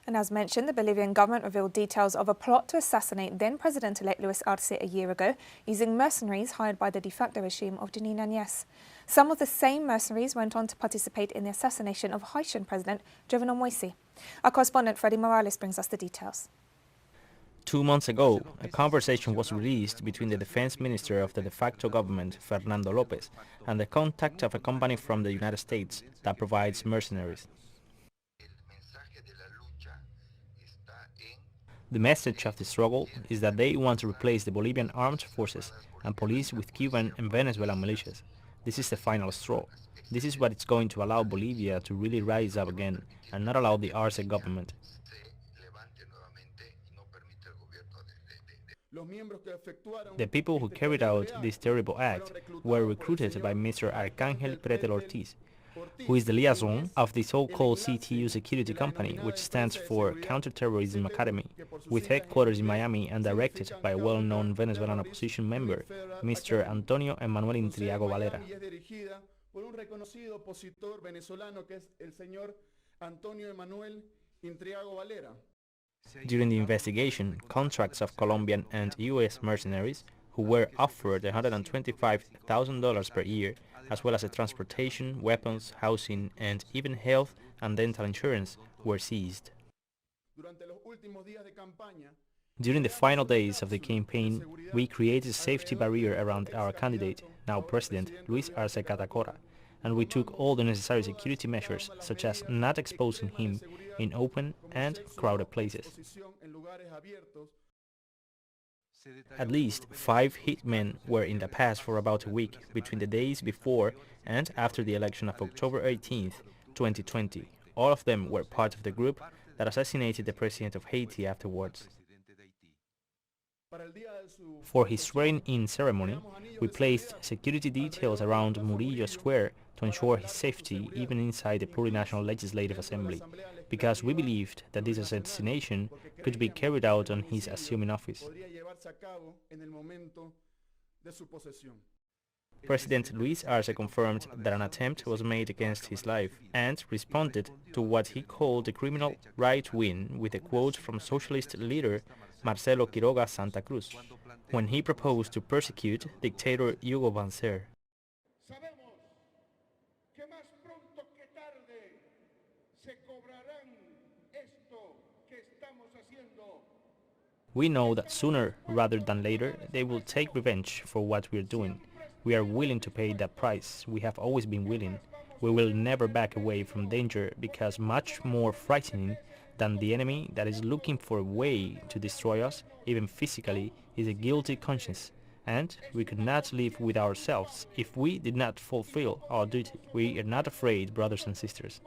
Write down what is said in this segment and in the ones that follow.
And as mentioned, the Bolivian government revealed details of a plot to assassinate then-President-elect Luis Arce a year ago, using mercenaries hired by the de facto regime of Denis Núñez. Some of the same mercenaries went on to participate in the assassination of Haitian President Jovenel Moïse. Our correspondent Freddy Morales brings us the details. 2 months ago, a conversation was released between the defense minister of the de facto government, Fernando López, and the contact of a company from the United States that provides mercenaries. The message of the struggle is that they want to replace the Bolivian armed forces and police with Cuban and Venezuelan militias. This is the final straw. This is what is going to allow Bolivia to really rise up again and not allow the Arce government. The people who carried out this terrible act were recruited by Mr. Arcángel Pretel Ortiz, who is the liaison of the so-called CTU security company, which stands for Counterterrorism Academy, with headquarters in Miami and directed by a well-known Venezuelan opposition member, Mr. Antonio Emanuel Intriago Valera. During the investigation, contracts of Colombian and U.S. mercenaries, who were offered $125,000 per year, as well as a transportation, weapons, housing, and even health and dental insurance, were seized. During the final days of the campaign, we created a safety barrier around our candidate, now President Luis Arce Catacora, and we took all the necessary security measures, such as not exposing him in open and crowded places. At least 5 hitmen were in the pass for about a week between the days before and after the election of October 18, 2020. All of them were part of the group that assassinated the president of Haiti afterwards. For his swearing-in ceremony, we placed security details around Murillo Square to ensure his safety even inside the Plurinational Legislative Assembly, because we believed that this assassination could be carried out on his assuming office. President Luis Arce confirmed that an attempt was made against his life and responded to what he called the criminal right wing with a quote from socialist leader Marcelo Quiroga Santa Cruz, when he proposed to persecute dictator Hugo Banzer. We know that sooner rather than later they will take revenge for what we are doing. We are willing to pay that price. We have always been willing. We will never back away from danger, because much more frightening than the enemy that is looking for a way to destroy us, even physically, is a guilty conscience. And we could not live with ourselves if we did not fulfill our duty. We are not afraid, brothers and sisters.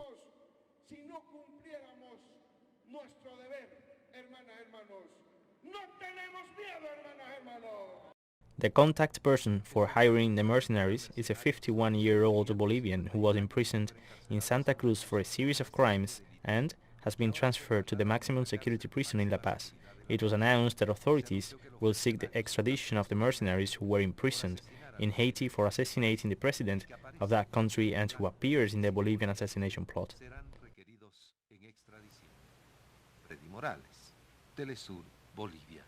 The contact person for hiring the mercenaries is a 51-year-old Bolivian who was imprisoned in Santa Cruz for a series of crimes and has been transferred to the maximum security prison in La Paz. It was announced that authorities will seek the extradition of the mercenaries who were imprisoned in Haiti for assassinating the president of that country and who appears in the Bolivian assassination plot. President Morales, teleSUR, Bolivia.